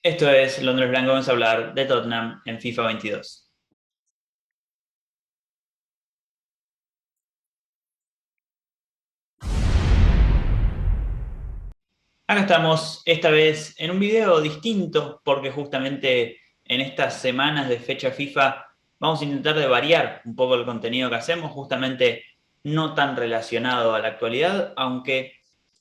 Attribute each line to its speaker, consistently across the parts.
Speaker 1: Esto es Londres Blanco, vamos a hablar de Tottenham en FIFA 22. Acá estamos, esta vez en un video distinto, porque justamente en estas semanas de fecha FIFA vamos a intentar de variar un poco el contenido que hacemos, justamente no tan relacionado a la actualidad, aunque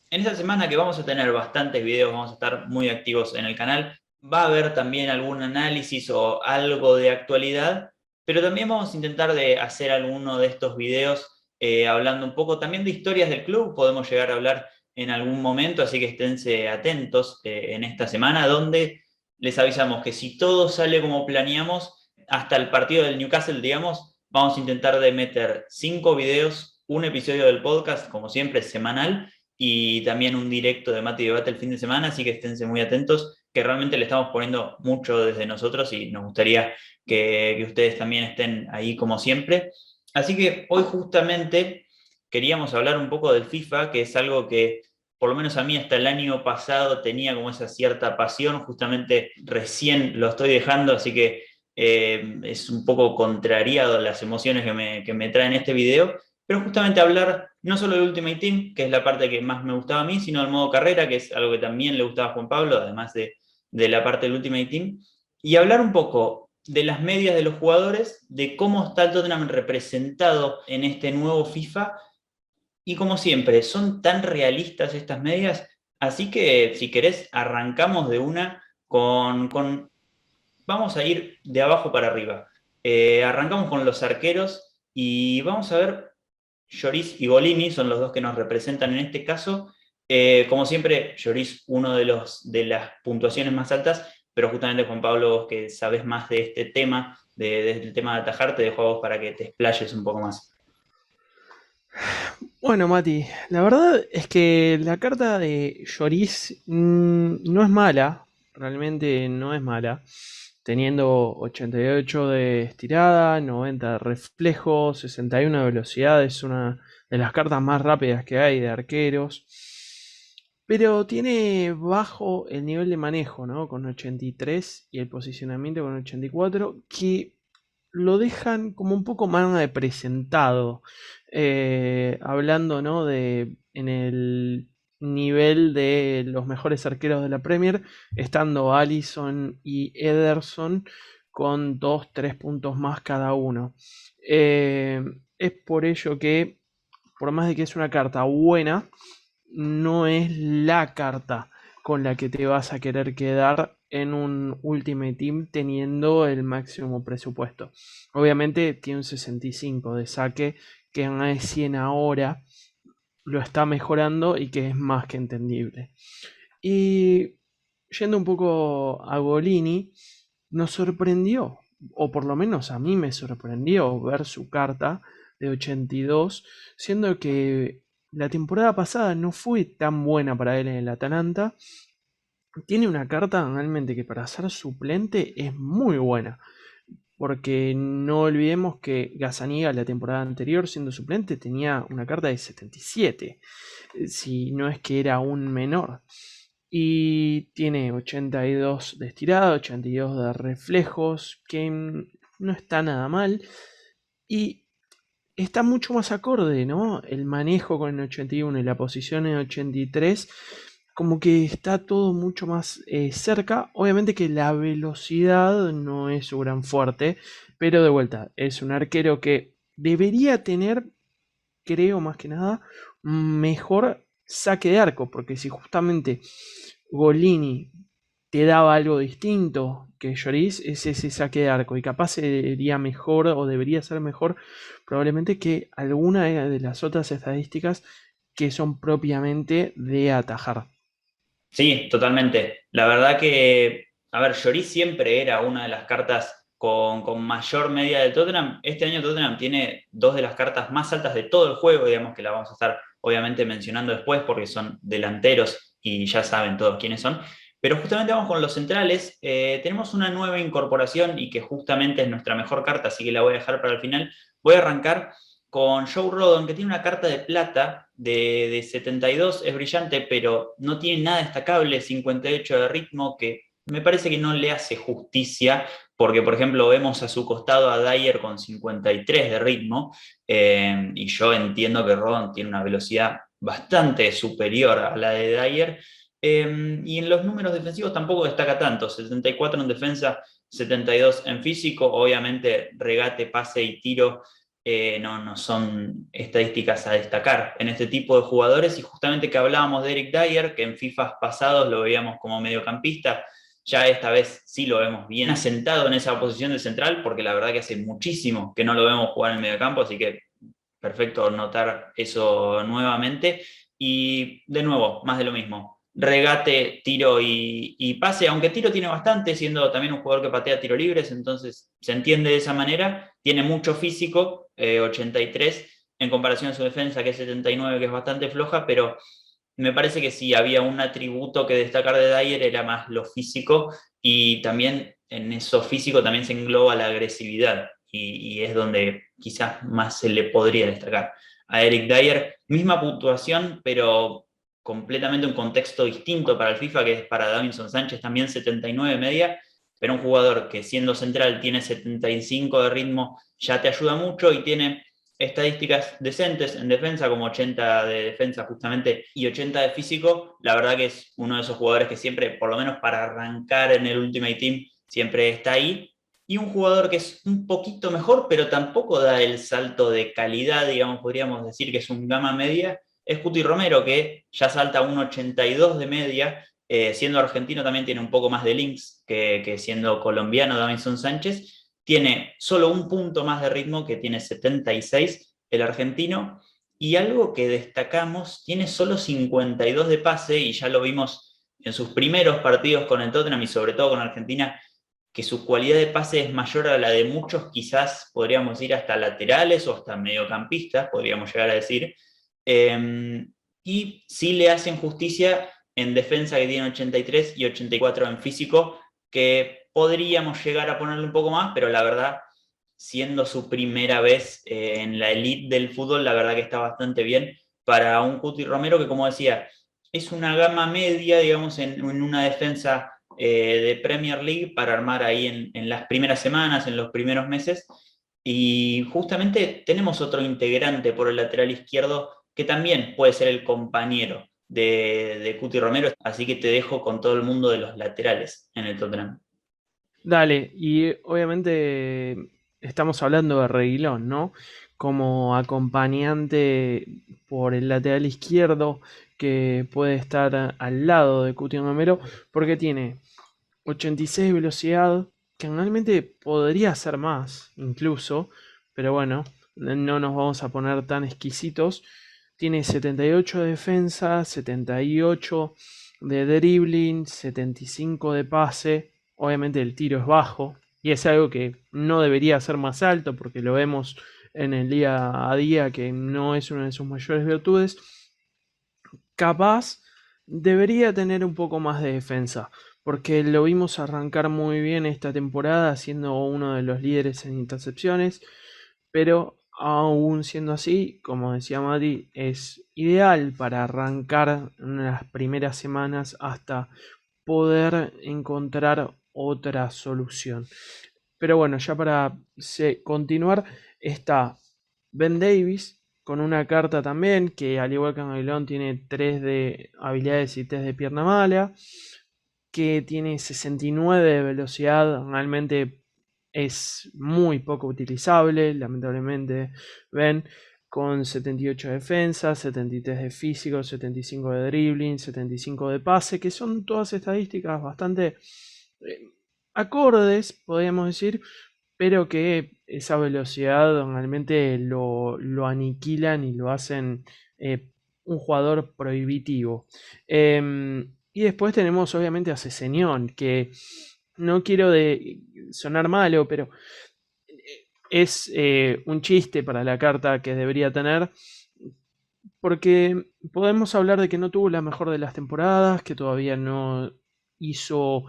Speaker 1: en esta semana que vamos a tener bastantes videos, vamos a estar muy activos en el canal, va a haber también algún análisis o algo de actualidad, pero también vamos a intentar de hacer alguno de estos videos hablando un poco también de historias del club, podemos llegar a hablar en algún momento, así que esténse atentos en esta semana, donde les avisamos que si todo sale como planeamos, hasta el partido del Newcastle, digamos, vamos a intentar de meter 5 videos, un episodio del podcast, como siempre, semanal, y también un directo de Mate y Debate el fin de semana, así que esténse muy atentos, que realmente le estamos poniendo mucho desde nosotros y nos gustaría que ustedes también estén ahí como siempre. Así que hoy justamente queríamos hablar un poco del FIFA, que es algo que por lo menos a mí hasta el año pasado tenía como esa cierta pasión, justamente recién lo estoy dejando, así que es un poco contrariado las emociones que me traen este video, pero justamente hablar no solo del Ultimate Team, que es la parte que más me gustaba a mí, sino del modo carrera, que es algo que también le gustaba a Juan Pablo, además de la parte del Ultimate Team, y hablar un poco de las medias de los jugadores, de cómo está el Tottenham representado en este nuevo FIFA y como siempre, son tan realistas estas medias, así que si querés, arrancamos de una vamos a ir de abajo para arriba. Arrancamos con los arqueros y vamos a ver, Lloris y Golini son los dos que nos representan en este caso. Como siempre, Lloris uno de las puntuaciones más altas, pero justamente Juan Pablo, vos que sabés más de este tema, del tema de atajar, te dejo a vos para que te explayes un poco más.
Speaker 2: Bueno, Mati, la verdad es que la carta de Lloris no es mala, realmente no es mala, teniendo 88 de estirada, 90 de reflejo, 61 de velocidad, es una de las cartas más rápidas que hay de arqueros, pero tiene bajo el nivel de manejo, ¿no? Con 83 y el posicionamiento con 84, que lo dejan como un poco más de presentado, hablando, ¿no? De en el nivel de los mejores arqueros de la Premier, estando Allison y Ederson con 2 3 puntos más cada uno. Eh, es por ello que, por más de que es una carta buena, no es la carta con la que te vas a querer quedar en un Ultimate Team teniendo el máximo presupuesto. Obviamente tiene un 65 de saque, que en de 100 ahora lo está mejorando y que es más que entendible. Y yendo un poco a Golini, nos sorprendió, o por lo menos a mí me sorprendió ver su carta de 82, siendo que la temporada pasada no fue tan buena para él en el Atalanta. Tiene una carta realmente que para ser suplente es muy buena, porque no olvidemos que Gazzaniga la temporada anterior siendo suplente tenía una carta de 77, si no es que era un menor. Y tiene 82 de estirada, 82 de reflejos, que no está nada mal. Y está mucho más acorde, ¿no? El manejo con el 81 y la posición en 83, como que está todo mucho más cerca. Obviamente que la velocidad no es su gran fuerte, pero de vuelta, es un arquero que debería tener, creo más que nada, mejor saque de arco, porque si justamente Golini te daba algo distinto que Lloris, es ese saque de arco, y capaz sería mejor o debería ser mejor probablemente que alguna de las otras estadísticas que son propiamente de atajar.
Speaker 1: Sí, totalmente. La verdad que, a ver, Lloris siempre era una de las cartas con mayor media del Tottenham. Este año Tottenham tiene dos de las cartas más altas de todo el juego, digamos que la vamos a estar obviamente mencionando después porque son delanteros y ya saben todos quiénes son. Pero justamente vamos con los centrales. Tenemos una nueva incorporación y que justamente es nuestra mejor carta, así que la voy a dejar para el final. Voy a arrancar con Joe Rodon, que tiene una carta de plata de 72, es brillante, pero no tiene nada destacable, 58 de ritmo, que me parece que no le hace justicia, porque por ejemplo vemos a su costado a Dyer con 53 de ritmo, y yo entiendo que Rodon tiene una velocidad bastante superior a la de Dyer, y en los números defensivos tampoco destaca tanto, 74 en defensa, 72 en físico, obviamente regate, pase y tiro no son estadísticas a destacar en este tipo de jugadores, y justamente que hablábamos de Eric Dyer, que en FIFA pasados lo veíamos como mediocampista, ya esta vez sí lo vemos bien asentado en esa posición de central, porque la verdad que hace muchísimo que no lo vemos jugar en el mediocampo, así que perfecto notar eso nuevamente. Y de nuevo, más de lo mismo. Regate, tiro y pase, aunque tiro tiene bastante, siendo también un jugador que patea tiro libres, entonces se entiende de esa manera. Tiene mucho físico, 83, en comparación a su defensa, que es 79, que es bastante floja, pero me parece que si había un atributo que destacar de Dyer era más lo físico, y también en eso físico también se engloba la agresividad, y es donde quizás más se le podría destacar. A Eric Dyer, misma puntuación, pero completamente un contexto distinto para el FIFA, que es para Davinson Sánchez, también 79 media, pero un jugador que siendo central tiene 75 de ritmo, ya te ayuda mucho, y tiene estadísticas decentes en defensa, como 80 de defensa justamente y 80 de físico. La verdad que es uno de esos jugadores que siempre, por lo menos para arrancar en el Ultimate Team, siempre está ahí. Y un jugador que es un poquito mejor, pero tampoco da el salto de calidad, digamos, podríamos decir que es un gama media, es Cuti Romero, que ya salta a un 82 de media, siendo argentino también tiene un poco más de links que siendo colombiano Davinson Sánchez, tiene solo un punto más de ritmo, que tiene 76 el argentino, y algo que destacamos, tiene solo 52 de pase, y ya lo vimos en sus primeros partidos con el Tottenham y sobre todo con Argentina, que su cualidad de pase es mayor a la de muchos, quizás podríamos ir hasta laterales o hasta mediocampistas, podríamos llegar a decir. Eh, y sí le hacen justicia en defensa, que tiene 83 y 84 en físico, que podríamos llegar a ponerle un poco más, pero la verdad, siendo su primera vez en la elite del fútbol, la verdad que está bastante bien para un Cuti Romero que, como decía, es una gama media, digamos, en una defensa de Premier League para armar ahí en las primeras semanas, en los primeros meses. Y justamente tenemos otro integrante por el lateral izquierdo que también puede ser el compañero de Cuti Romero, así que te dejo con todo el mundo de los laterales en el Tottenham.
Speaker 2: Dale, y obviamente estamos hablando de Reguilón, ¿no? Como acompañante por el lateral izquierdo que puede estar al lado de Cuti Romero, porque tiene 86 de velocidad, que realmente podría ser más, incluso, pero bueno, no nos vamos a poner tan exquisitos. Tiene 78 de defensa, 78 de dribbling, 75 de pase. Obviamente el tiro es bajo y es algo que no debería ser más alto porque lo vemos en el día a día que no es una de sus mayores virtudes. Capaz debería tener un poco más de defensa, porque lo vimos arrancar muy bien esta temporada, siendo uno de los líderes en intercepciones, pero aún siendo así, como decía Mati, es ideal para arrancar en las primeras semanas hasta poder encontrar otra solución. Pero bueno, ya para continuar, está Ben Davis con una carta también, que al igual que Angelón tiene 3 de habilidades y 3 de pierna mala, que tiene 69 de velocidad, realmente es muy poco utilizable, lamentablemente. Ben con 78 de defensa, 73 de físico, 75 de dribbling, 75 de pase, que son todas estadísticas bastante eh, acordes, podríamos decir, pero que esa velocidad realmente lo aniquilan y lo hacen un jugador prohibitivo. Y después tenemos obviamente a Ceseñón, que no quiero sonar malo, pero es un chiste para la carta que debería tener, porque podemos hablar de que no tuvo la mejor de las temporadas, que todavía no hizo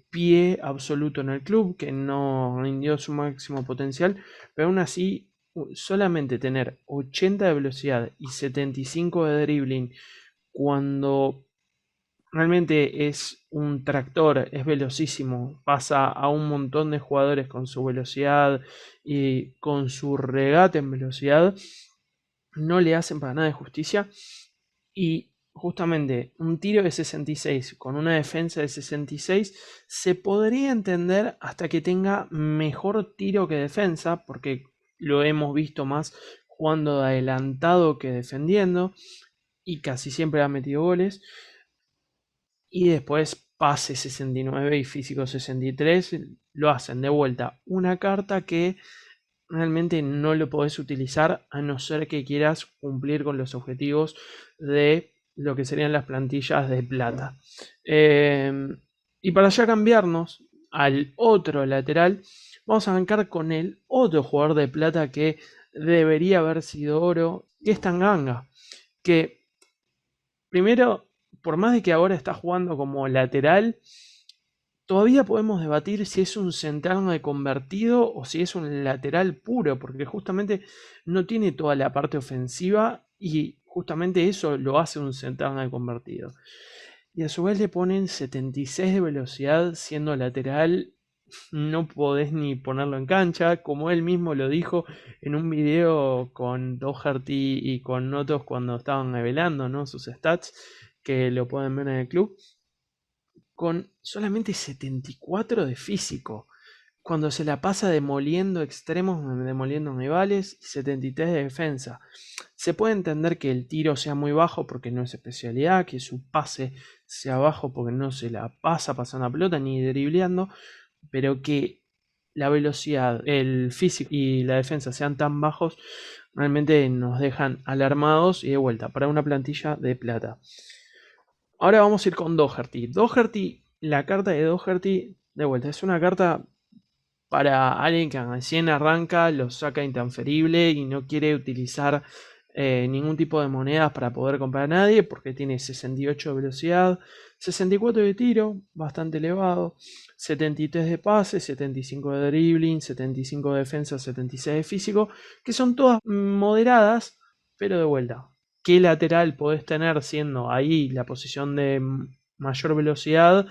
Speaker 2: pie absoluto en el club, que no rindió su máximo potencial, pero aún así solamente tener 80 de velocidad y 75 de dribbling cuando realmente es un tractor, es velocísimo, pasa a un montón de jugadores con su velocidad y con su regate en velocidad, no le hacen para nada de justicia. Y justamente un tiro de 66 con una defensa de 66 se podría entender hasta que tenga mejor tiro que defensa, porque lo hemos visto más jugando de adelantado que defendiendo y casi siempre ha metido goles. Y después pase 69 y físico 63 lo hacen de vuelta una carta que realmente no lo podés utilizar a no ser que quieras cumplir con los objetivos de lo que serían las plantillas de plata. Y para ya cambiarnos al otro lateral, vamos a arrancar con el otro jugador de plata que debería haber sido oro, que es Tanganga, que primero, por más de que ahora está jugando como lateral, todavía podemos debatir si es un central de convertido o si es un lateral puro, porque justamente no tiene toda la parte ofensiva y justamente eso lo hace un central de convertido. Y a su vez le ponen 76 de velocidad siendo lateral, no podés ni ponerlo en cancha, como él mismo lo dijo en un video con Doherty y con otros cuando estaban revelando, ¿no?, sus stats, que lo pueden ver en el club con solamente 74 de físico, cuando se la pasa demoliendo extremos, demoliendo rivales, y 73 de defensa. Se puede entender que el tiro sea muy bajo porque no es especialidad, que su pase sea bajo porque no se la pasa pasando la pelota ni dribleando, pero que la velocidad, el físico y la defensa sean tan bajos, realmente nos dejan alarmados y de vuelta para una plantilla de plata. Ahora vamos a ir con Doherty. Doherty, la carta de Doherty, de vuelta, es una carta para alguien que recién arranca, lo saca intransferible y no quiere utilizar ningún tipo de monedas para poder comprar a nadie, porque tiene 68 de velocidad, 64 de tiro, bastante elevado, 73 de pase, 75 de dribbling, 75 de defensa, 76 de físico, que son todas moderadas, pero de vuelta. ¿Qué lateral podés tener siendo ahí la posición de mayor velocidad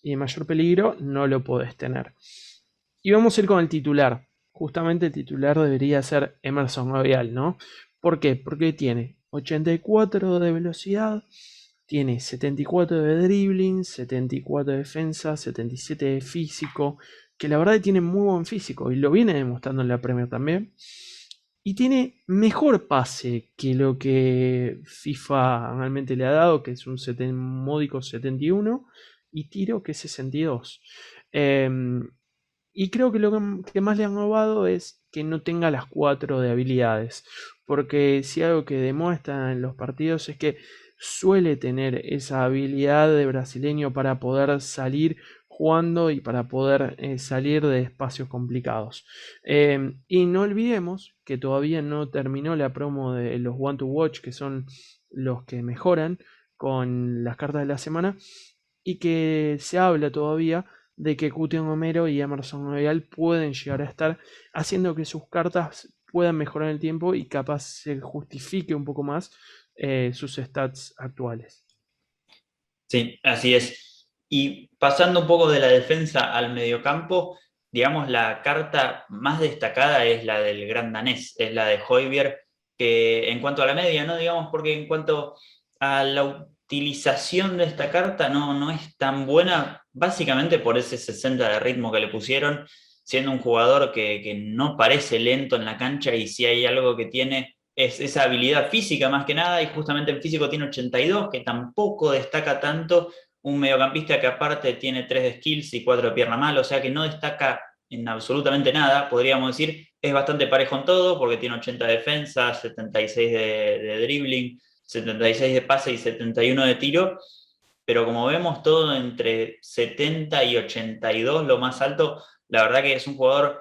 Speaker 2: y de mayor peligro? No lo podés tener. Y vamos a ir con el titular. Justamente el titular debería ser Emerson Royal, ¿no? ¿Por qué? Porque tiene 84 de velocidad, tiene 74 de dribbling, 74 de defensa, 77 de físico, que la verdad tiene muy buen físico y lo viene demostrando en la Premier también. Y tiene mejor pase que lo que FIFA realmente le ha dado, que es un módico 71, y tiro que es 62. Y creo que lo que más le han robado es que no tenga las 4 de habilidades. Porque si algo que demuestra en los partidos es que suele tener esa habilidad de brasileño para poder salir jugando y para poder salir de espacios complicados. Y no olvidemos que todavía no terminó la promo de los One to Watch, que son los que mejoran con las cartas de la semana, y que se habla todavía de que Cutión Homero y Emerson Royal pueden llegar a estar haciendo que sus cartas puedan mejorar en el tiempo y capaz se justifique un poco más sus stats actuales.
Speaker 1: Sí, así es. Y pasando un poco de la defensa al mediocampo, digamos, la carta más destacada es la del gran danés, es la de Højbjerg, que en cuanto a la media, ¿no? Digamos, porque en cuanto a la utilización de esta carta no es tan buena, básicamente por ese 60 de ritmo que le pusieron, siendo un jugador que no parece lento en la cancha y si hay algo que tiene es esa habilidad física más que nada, y justamente en físico tiene 82, que tampoco destaca tanto, un mediocampista que aparte tiene 3 de skills y 4 de pierna mala, o sea que no destaca en absolutamente nada, podríamos decir, es bastante parejo en todo, porque tiene 80 de defensa, 76 de dribbling, 76 de pase y 71 de tiro, pero como vemos todo entre 70 y 82, lo más alto, la verdad que es un jugador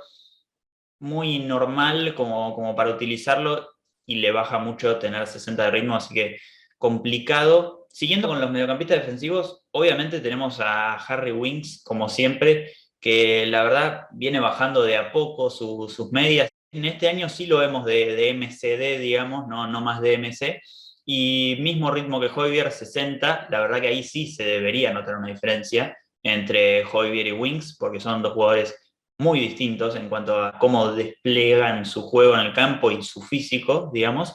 Speaker 1: muy normal como para utilizarlo y le baja mucho tener 60 de ritmo, así que complicado. Siguiendo con los mediocampistas defensivos, obviamente tenemos a Harry Winks, como siempre, que la verdad viene bajando de a poco sus medias. En este año sí lo vemos de MCD, digamos, no más de MC, y mismo ritmo que Højbjerg, 60. La verdad que ahí sí se debería notar una diferencia entre Højbjerg y Winks, porque son dos jugadores muy distintos en cuanto a cómo despliegan su juego en el campo y su físico, digamos.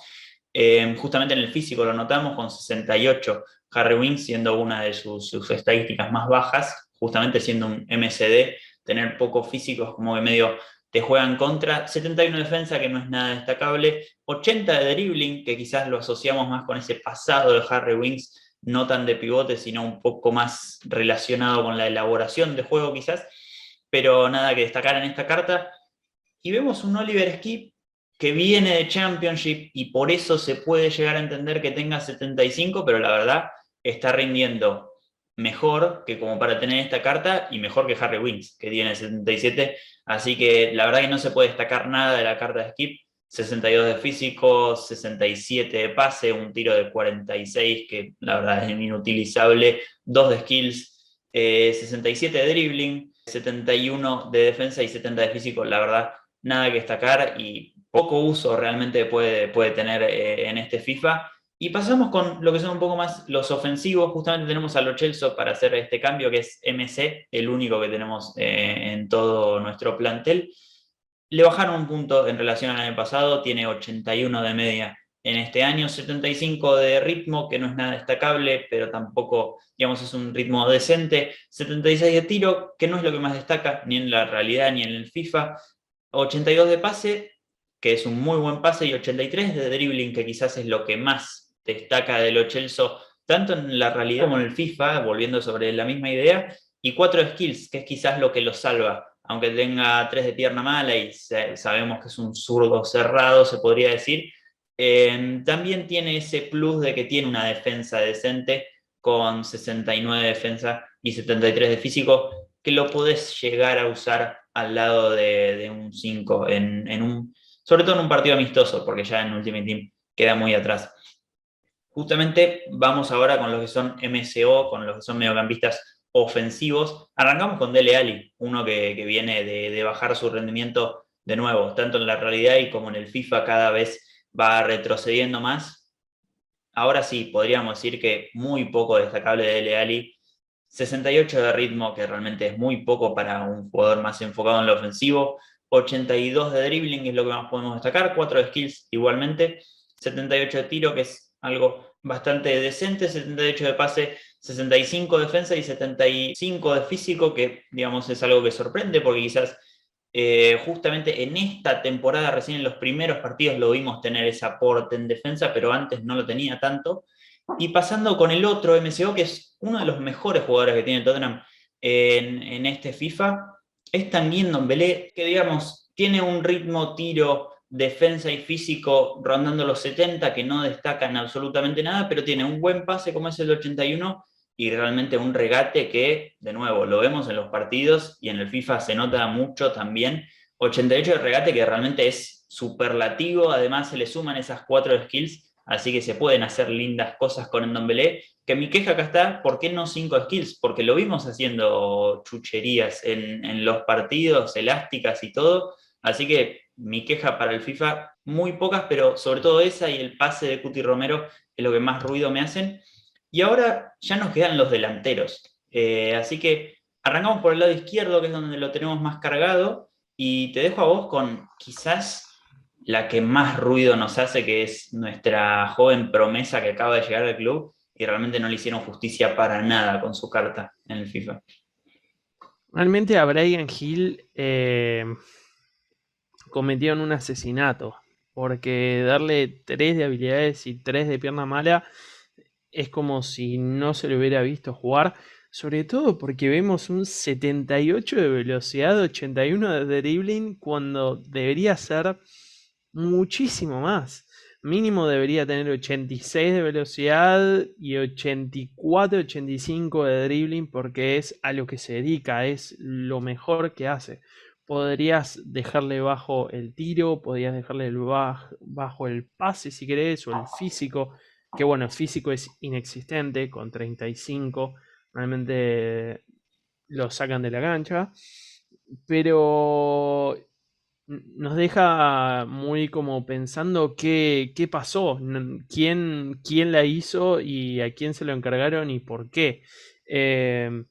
Speaker 1: Justamente en el físico lo notamos con 68, Harry Winks siendo una de sus estadísticas más bajas, justamente siendo un MCD, tener pocos físicos como que medio te juegan contra, 71 defensa que no es nada destacable, 80 de dribbling, que quizás lo asociamos más con ese pasado de Harry Winks, no tan de pivote, sino un poco más relacionado con la elaboración de juego quizás, pero nada que destacar en esta carta. Y vemos un Oliver Skip que viene de Championship y por eso se puede llegar a entender que tenga 75, pero la verdad está rindiendo mejor que como para tener esta carta y mejor que Harry Winks, que tiene 77. Así que la verdad que no se puede destacar nada de la carta de Skip. 62 de físico, 67 de pase, un tiro de 46 que la verdad es inutilizable, 2 de skills, 67 de dribbling, 71 de defensa y 70 de físico. La verdad nada que destacar y poco uso realmente puede tener en este FIFA. Y pasamos con lo que son un poco más los ofensivos. Justamente tenemos a Lo Celso para hacer este cambio, que es MC, el único que tenemos en todo nuestro plantel. Le bajaron un punto en relación al año pasado, tiene 81 de media en este año, 75 de ritmo, que no es nada destacable, pero tampoco, digamos, es un ritmo decente, 76 de tiro, que no es lo que más destaca, ni en la realidad ni en el FIFA, 82 de pase, que es un muy buen pase, y 83 de dribbling, que quizás es lo que más destaca de Lo Celso, tanto en la realidad como en el FIFA, volviendo sobre la misma idea, y 4 skills, que es quizás lo que lo salva, aunque tenga 3 de pierna mala y sabemos que es un zurdo cerrado, se podría decir, también tiene ese plus de que tiene una defensa decente con 69 de defensa y 73 de físico, que lo podés llegar a usar al lado de un 5, sobre todo en un partido amistoso, porque ya en Ultimate Team queda muy atrás. Justamente vamos ahora con los que son MSO, con los que son mediocampistas ofensivos. Arrancamos con Dele Alli, uno que viene de bajar su rendimiento de nuevo, tanto en la realidad y como en el FIFA cada vez va retrocediendo más. Ahora sí, podríamos decir que muy poco destacable de Dele Alli. 68 de ritmo, que realmente es muy poco para un jugador más enfocado en lo ofensivo. 82 de dribbling es lo que más podemos destacar. 4 de skills igualmente. 78 de tiro, que es algo bastante decente. 78 de pase, 65 de defensa y 75 de físico, que digamos es algo que sorprende porque quizás justamente en esta temporada, recién en los primeros partidos lo vimos tener ese aporte en defensa, pero antes no lo tenía tanto. Y pasando con el otro MCO, que es uno de los mejores jugadores que tiene Tottenham en este FIFA, es Tanguy Ndombele, que digamos tiene un ritmo, tiro, defensa y físico rondando los 70, que no destacan absolutamente nada, pero tiene un buen pase como es el 81 y realmente un regate que, de nuevo, lo vemos en los partidos y en el FIFA se nota mucho también. 88 de regate que realmente es superlativo, además se le suman esas 4 skills, así que se pueden hacer lindas cosas con Ndombele. Que mi queja acá está, ¿por qué no 5 skills? Porque lo vimos haciendo chucherías en los partidos, elásticas y todo, así que mi queja para el FIFA, muy pocas, pero sobre todo esa y el pase de Cuti Romero es lo que más ruido me hacen. Y ahora ya nos quedan los delanteros. Así que arrancamos por el lado izquierdo, que es donde lo tenemos más cargado, y te dejo a vos con quizás la que más ruido nos hace, que es nuestra joven promesa que acaba de llegar al club, y realmente no le hicieron justicia para nada con su carta en el FIFA.
Speaker 2: Realmente a Brian Hill cometieron un asesinato, porque darle 3 de habilidades y 3 de pierna mala es como si no se lo hubiera visto jugar, sobre todo porque vemos un 78 de velocidad, 81 de dribbling, cuando debería ser muchísimo más. Mínimo debería tener 86 de velocidad y 84, 85 de dribbling porque es a lo que se dedica, es lo mejor que hace. Podrías dejarle bajo el tiro, podrías dejarle bajo el pase si querés, o el físico, que bueno, el físico es inexistente con 35, realmente lo sacan de la cancha, pero nos deja muy como pensando qué pasó, quién la hizo y a quién se lo encargaron y por qué. Eh,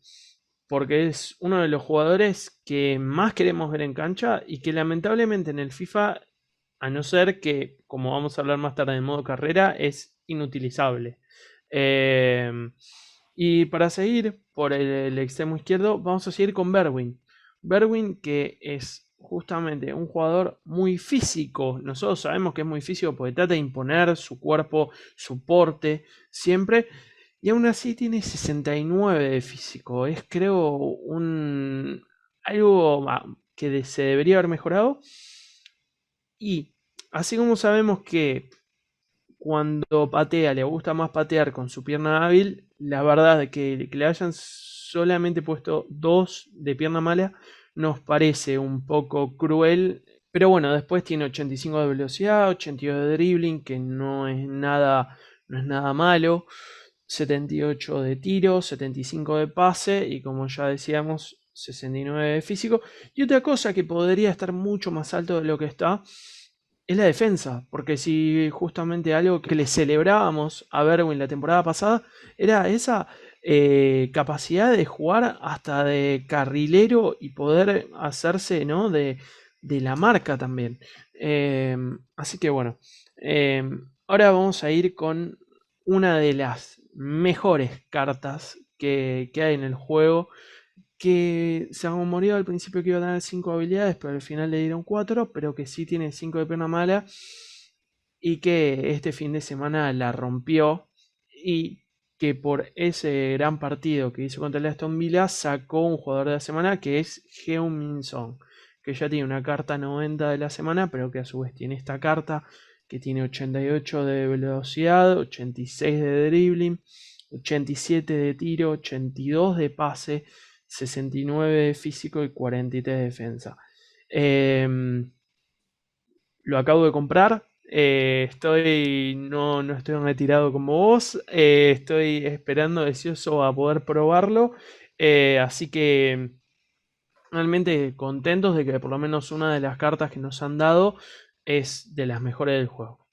Speaker 2: Porque es uno de los jugadores que más queremos ver en cancha y que lamentablemente en el FIFA, a no ser que, como vamos a hablar más tarde en modo carrera, es inutilizable. Eh, y para seguir por el extremo izquierdo, vamos a seguir con Berwin. Berwin, que es justamente un jugador muy físico. Nosotros sabemos que es muy físico porque trata de imponer su cuerpo, su porte, siempre. Y aún así tiene 69 de físico. Es, creo, algo que se debería haber mejorado. Y así como sabemos que cuando patea le gusta más patear con su pierna hábil, la verdad es que le hayan solamente puesto dos de pierna mala nos parece un poco cruel. Pero bueno, después tiene 85 de velocidad, 82 de dribbling, que no es nada malo. 78 de tiro, 75 de pase y como ya decíamos, 69 de físico. Y otra cosa que podría estar mucho más alto de lo que está es la defensa, porque si justamente algo que le celebrábamos a Berwin la temporada pasada era esa capacidad de jugar hasta de carrilero y poder hacerse, ¿no? de la marca también. Así que bueno, ahora vamos a ir con una de las mejores cartas que hay en el juego, que se murió al principio que iba a tener 5 habilidades, pero al final le dieron 4, pero que sí tiene 5 de pierna mala y que este fin de semana la rompió y que por ese gran partido que hizo contra el Aston Villa sacó un jugador de la semana que es Heung-min Son, que ya tiene una carta 90 de la semana, pero que a su vez tiene esta carta que tiene 88 de velocidad, 86 de dribbling, 87 de tiro, 82 de pase, 69 de físico y 43 de defensa. Lo acabo de comprar. No estoy retirado como vos. Estoy esperando deseoso a poder probarlo. Así que realmente contentos de que por lo menos una de las cartas que nos han dado es de las mejores del juego.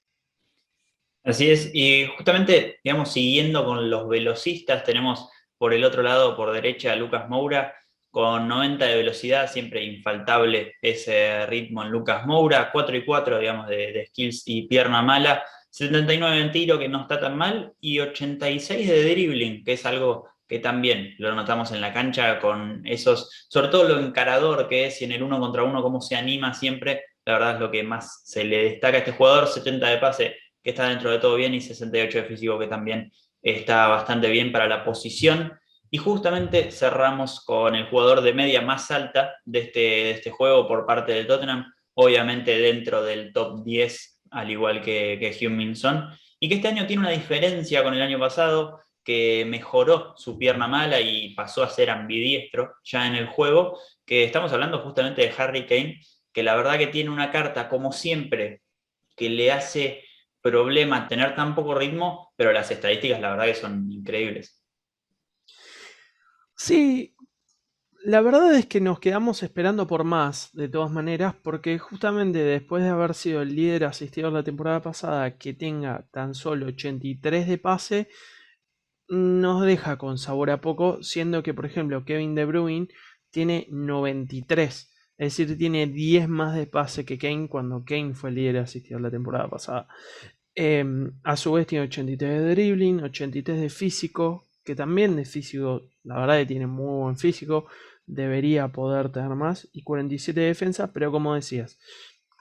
Speaker 1: Así es, y justamente, digamos, siguiendo con los velocistas, tenemos por el otro lado, por derecha, a Lucas Moura con 90 de velocidad, siempre infaltable ese ritmo en Lucas Moura, 4 y 4, digamos, de skills y pierna mala, 79 en tiro, que no está tan mal, y 86 de dribbling, que es algo que también lo notamos en la cancha con esos, sobre todo lo encarador que es y en el uno contra uno, cómo se anima siempre, la verdad es lo que más se le destaca a este jugador, 70 de pase que está dentro de todo bien, y 68 de físico, que también está bastante bien para la posición. Y justamente cerramos con el jugador de media más alta de este juego por parte del Tottenham, obviamente dentro del top 10, al igual que Heung-min Son, y que este año tiene una diferencia con el año pasado, que mejoró su pierna mala y pasó a ser ambidiestro ya en el juego, que estamos hablando justamente de Harry Kane, que la verdad que tiene una carta, como siempre, que le hace problema tener tan poco ritmo, pero las estadísticas la verdad que son increíbles.
Speaker 2: Sí, la verdad es que nos quedamos esperando por más, de todas maneras, porque justamente después de haber sido el líder asistidor la temporada pasada, que tenga tan solo 83 de pase, nos deja con sabor a poco, siendo que, por ejemplo, Kevin De Bruyne tiene 93, es decir, tiene 10 más de pase que Kane cuando Kane fue el líder asistidor la temporada pasada. A su vez tiene 83 de dribbling, 83 de físico, que también de físico, la verdad que tiene muy buen físico, debería poder tener más, y 47 de defensa, pero como decías,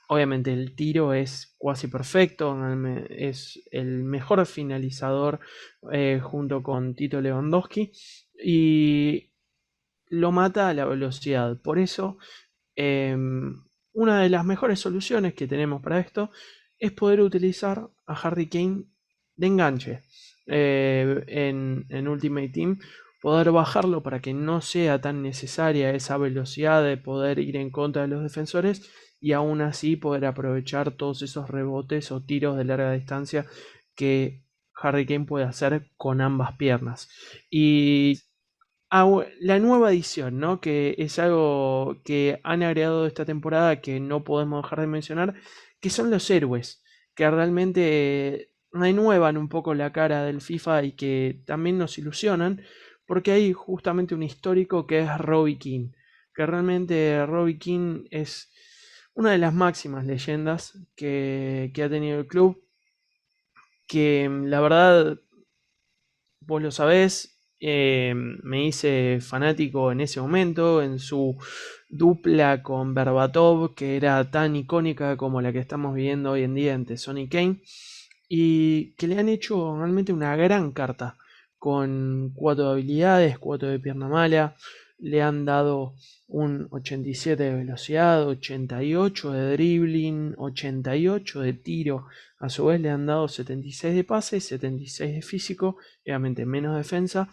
Speaker 2: obviamente el tiro es cuasi perfecto, es el mejor finalizador junto con Tito Lewandowski y lo mata a la velocidad. Por eso, una de las mejores soluciones que tenemos para esto es poder utilizar a Harry Kane de enganche en Ultimate Team, poder bajarlo para que no sea tan necesaria esa velocidad de poder ir en contra de los defensores y aún así poder aprovechar todos esos rebotes o tiros de larga distancia que Harry Kane puede hacer con ambas piernas. Y la nueva edición, ¿no? Que es algo que han agregado esta temporada que no podemos dejar de mencionar, que son los héroes, que realmente renuevan un poco la cara del FIFA y que también nos ilusionan, porque hay justamente un histórico que es Robbie King, que realmente Robbie King es una de las máximas leyendas que ha tenido el club, que la verdad vos lo sabés, me hice fanático en ese momento, en su dupla con Berbatov, que era tan icónica como la que estamos viviendo hoy en día entre Son y Kane, y que le han hecho realmente una gran carta, con 4 habilidades, 4 de pierna mala, le han dado un 87 de velocidad, 88 de dribbling, 88 de tiro, a su vez le han dado 76 de pase, 76 de físico, obviamente menos defensa,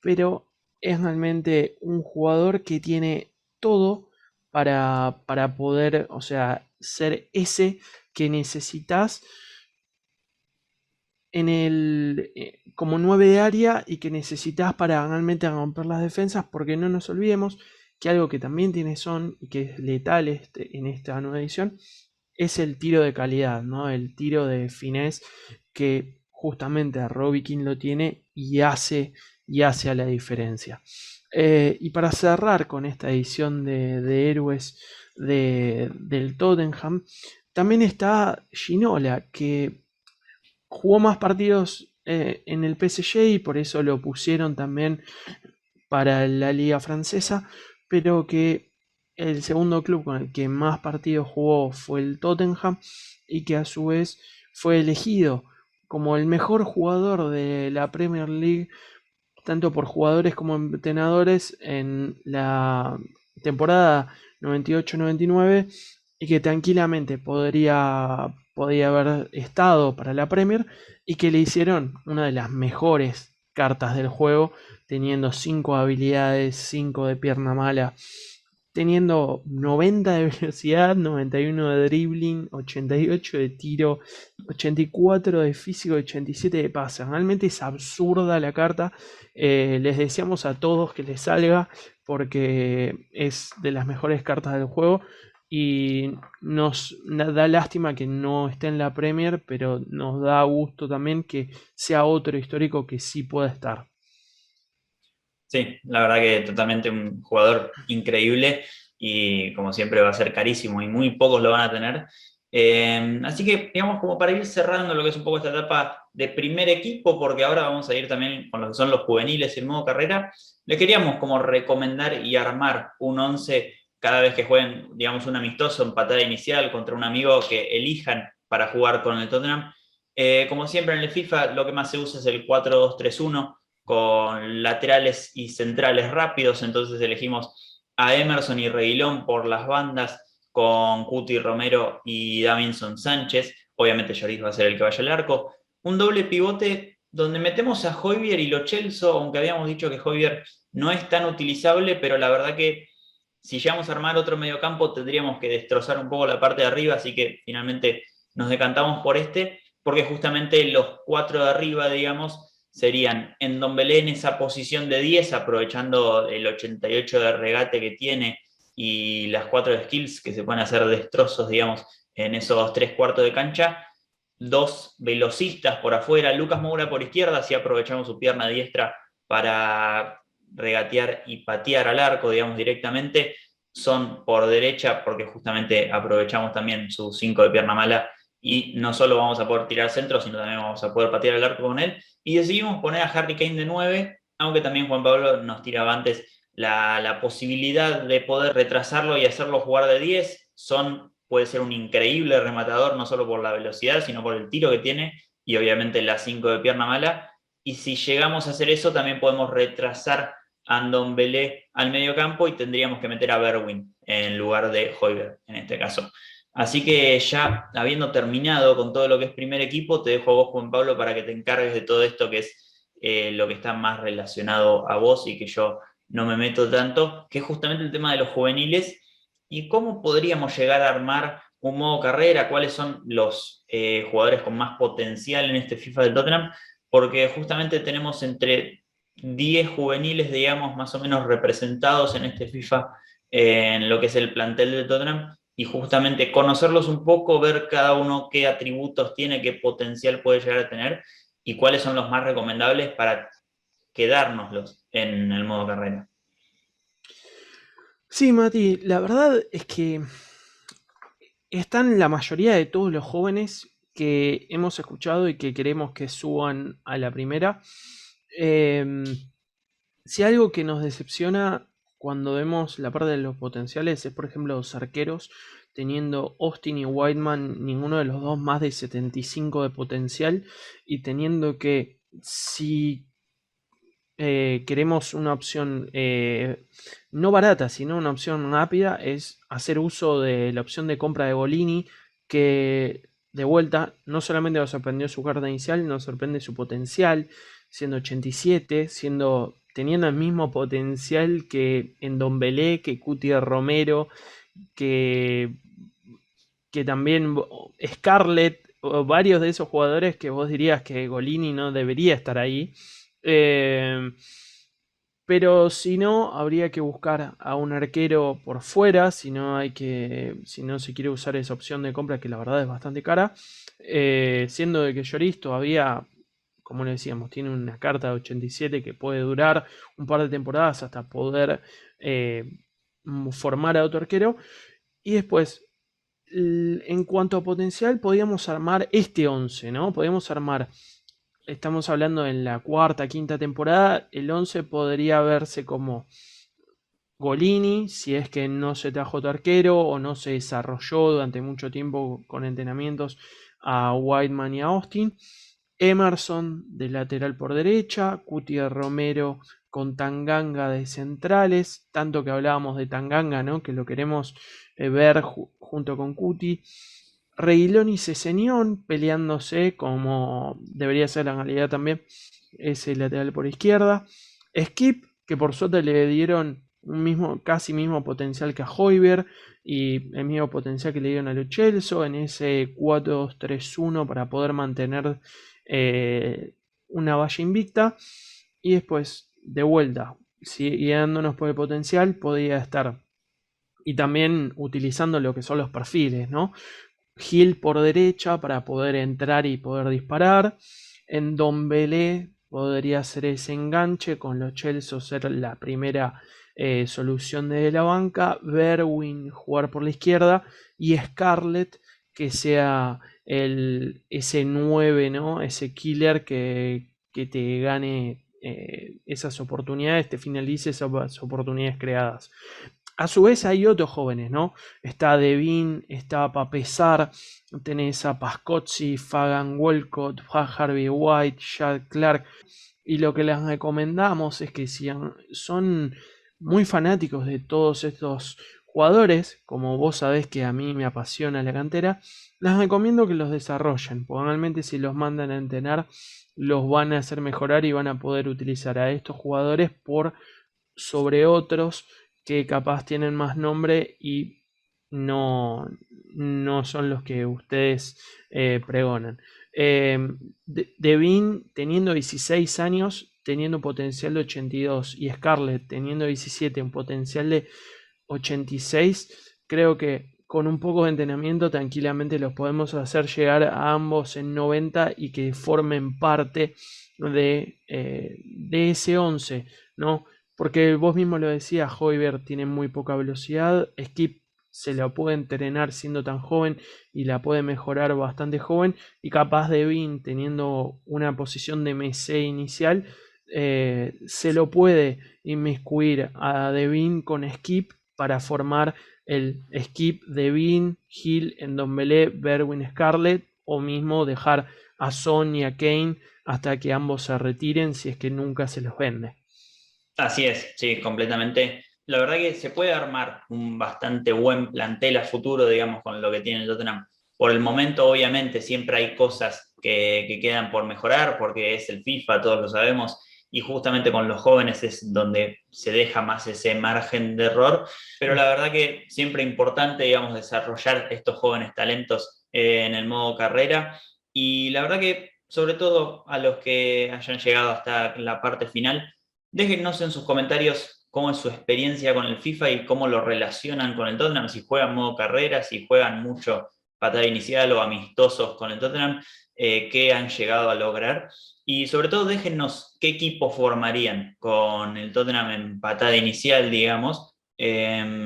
Speaker 2: pero es realmente un jugador que tiene todo para poder, o sea, ser ese que necesitas en el como 9 de área y que necesitas para realmente romper las defensas, porque no nos olvidemos que algo que también tiene Son y que es letal en esta nueva edición es el tiro de calidad, ¿no? El tiro de finesse que justamente Robbie King lo tiene y hace a la diferencia. Y para cerrar con esta edición de héroes del Tottenham, también está Ginola, que jugó más partidos en el PSG y por eso lo pusieron también para la liga francesa, pero que el segundo club con el que más partidos jugó fue el Tottenham y que a su vez fue elegido como el mejor jugador de la Premier League, tanto por jugadores como entrenadores en la temporada 98-99 y que tranquilamente podría haber estado para la Premier y que le hicieron una de las mejores cartas del juego, teniendo 5 habilidades, 5 de pierna mala, teniendo 90 de velocidad, 91 de dribbling, 88 de tiro, 84 de físico, 87 de pase. Realmente es absurda la carta. Les deseamos a todos que les salga porque es de las mejores cartas del juego y nos da lástima que no esté en la Premier, pero nos da gusto también que sea otro histórico que sí pueda estar.
Speaker 1: Sí, la verdad que totalmente un jugador increíble y como siempre va a ser carísimo y muy pocos lo van a tener. Así que, digamos, como para ir cerrando lo que es un poco esta etapa de primer equipo, porque ahora vamos a ir también con lo que son los juveniles y el modo carrera, le queríamos como recomendar y armar un 11 cada vez que jueguen, digamos, un amistoso en patada inicial contra un amigo que elijan para jugar con el Tottenham. Como siempre en el FIFA, lo que más se usa es el 4-2-3-1 con laterales y centrales rápidos, entonces elegimos a Emerson y Reguilón por las bandas, con Cuti Romero y Davinson Sánchez, obviamente Lloris va a ser el que vaya al arco, un doble pivote donde metemos a Højbjerg y Lo Celso, aunque habíamos dicho que Højbjerg no es tan utilizable, pero la verdad que si llegamos a armar otro mediocampo tendríamos que destrozar un poco la parte de arriba, así que finalmente nos decantamos por este, porque justamente los 4 de arriba, digamos, serían en Ndombele en esa posición de 10, aprovechando el 88 de regate que tiene y las 4 skills que se pueden hacer destrozos, digamos, en esos 3 cuartos de cancha. 2 velocistas por afuera, Lucas Moura por izquierda, si aprovechamos su pierna diestra para regatear y patear al arco, digamos, directamente. Son por derecha porque justamente aprovechamos también su 5 de pierna mala y no solo vamos a poder tirar centro, sino también vamos a poder patear el arco con él. Y decidimos poner a Harry Kane de 9, aunque también Juan Pablo nos tiraba antes la posibilidad de poder retrasarlo y hacerlo jugar de 10. Puede ser un increíble rematador, no solo por la velocidad, sino por el tiro que tiene y obviamente la 5 de pierna mala. Y si llegamos a hacer eso, también podemos retrasar a Ndombele al medio campo y tendríamos que meter a Berwin en lugar de Højbjerg en este caso. Así que ya habiendo terminado con todo lo que es primer equipo, te dejo a vos, Juan Pablo, para que te encargues de todo esto que es lo que está más relacionado a vos y que yo no me meto tanto, que es justamente el tema de los juveniles y cómo podríamos llegar a armar un modo carrera, cuáles son los jugadores con más potencial en este FIFA del Tottenham, porque justamente tenemos entre 10 juveniles, digamos, más o menos representados en este FIFA, en lo que es el plantel de Tottenham, y justamente conocerlos un poco, ver cada uno qué atributos tiene, qué potencial puede llegar a tener y cuáles son los más recomendables para quedárnoslos en el modo carrera.
Speaker 2: Sí, Mati, la verdad es que están la mayoría de todos los jóvenes que hemos escuchado y que queremos que suban a la primera. Em, si algo que nos decepciona cuando vemos la parte de los potenciales es, por ejemplo, los arqueros, teniendo Austin y Whiteman, ninguno de los dos más de 75 de potencial, y teniendo que si queremos una opción no barata, sino una opción rápida, es hacer uso de la opción de compra de Golini, que de vuelta no solamente nos sorprendió su carta inicial, nos sorprende su potencial, siendo 87, teniendo el mismo potencial que en Ndombele, que Cuti Romero, que, que también Scarlett, o varios de esos jugadores que vos dirías que Golini no debería estar ahí. Eh, pero si no, habría que buscar a un arquero por fuera, si no se quiere usar esa opción de compra, que la verdad es bastante cara. Siendo de que Lloris todavía, como le decíamos, tiene una carta de 87 que puede durar un par de temporadas hasta poder eh, formar a otro arquero. Y después, en cuanto a potencial, podíamos armar este 11, ¿no? Podíamos armar, estamos hablando en la cuarta, quinta temporada, el 11 podría verse como Golini, si es que no se trajo tu arquero o no se desarrolló durante mucho tiempo con entrenamientos a Whiteman y a Austin. Emerson de lateral por derecha, Cuti Romero con Tanganga de centrales, tanto que hablábamos de Tanganga, ¿no? Que lo queremos ver junto con Cuti. Reguilón y Cesenión peleándose como debería ser la realidad también, ese lateral por izquierda. Skip, que por suerte le dieron un mismo, casi mismo potencial que a Højbjerg y el mismo potencial que le dieron a Lo Celso en ese 4-2-3-1 para poder mantener una valla invicta. Y después, de vuelta, guiándonos por el potencial, podía estar. Y también utilizando lo que son los perfiles, ¿no? Gil por derecha para poder entrar y poder disparar. En Ndombele podría ser ese enganche, con los Chelsea ser la primera solución de la banca. Berwin jugar por la izquierda y Scarlett que sea ese 9, ¿no? Ese killer que te gane esas oportunidades, te finalice esas oportunidades creadas. A su vez hay otros jóvenes, ¿no? Está Devin, está Papesar, tenés a Pascozzi, Fagan Walcott, Harvey White, Chad Clark. Y lo que les recomendamos es que si son muy fanáticos de todos estos jugadores, como vos sabés que a mí me apasiona la cantera, les recomiendo que los desarrollen, porque realmente si los mandan a entrenar, los van a hacer mejorar y van a poder utilizar a estos jugadores por sobre otros que capaz tienen más nombre y no, no son los que ustedes pregonan. Eh, Devin teniendo 16 años, teniendo potencial de 82 y Scarlett teniendo 17, un potencial de 86, creo que con un poco de entrenamiento tranquilamente los podemos hacer llegar a ambos en 90 y que formen parte de ese 11, ¿no? Porque vos mismo lo decías, Højbjerg tiene muy poca velocidad, Skip se la puede entrenar siendo tan joven y la puede mejorar bastante joven, y capaz de Devin teniendo una posición de MC inicial, se lo puede inmiscuir a Devin con Skip para formar el Skip, Devin, Hill, Ndombele, Berwin, Scarlett, o mismo dejar a Son y a Kane hasta que ambos se retiren si es que nunca se los vende.
Speaker 1: Así es, sí, completamente. La verdad que se puede armar un bastante buen plantel a futuro, digamos, con lo que tiene el Tottenham. Por el momento, obviamente, siempre hay cosas que quedan por mejorar, porque es el FIFA, todos lo sabemos, y justamente con los jóvenes es donde se deja más ese margen de error. Pero la verdad que siempre es importante, digamos, desarrollar estos jóvenes talentos en el modo carrera. Y la verdad que, sobre todo a los que hayan llegado hasta la parte final, Déjennos en sus comentarios cómo es su experiencia con el FIFA y cómo lo relacionan con el Tottenham, si juegan modo carrera, si juegan mucho patada inicial o amistosos con el Tottenham, qué han llegado a lograr. Y sobre todo déjennos qué equipo formarían con el Tottenham en patada inicial, digamos.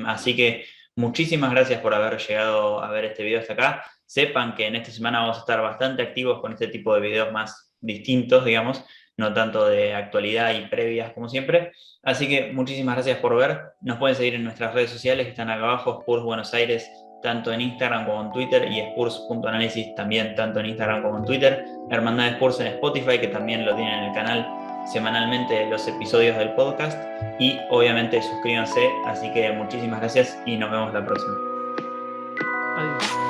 Speaker 1: Así que muchísimas gracias por haber llegado a ver este video hasta acá. Sepan que en esta semana vamos a estar bastante activos con este tipo de videos más distintos, digamos, no tanto de actualidad y previas como siempre. Así que muchísimas gracias por ver. Nos pueden seguir en nuestras redes sociales que están acá abajo, Spurs Buenos Aires, tanto en Instagram como en Twitter, y Spurs.análisis también, tanto en Instagram como en Twitter. Hermandad de Spurs en Spotify, que también lo tienen en el canal semanalmente los episodios del podcast. Y obviamente suscríbanse. Así que muchísimas gracias y nos vemos la próxima.
Speaker 2: Adiós.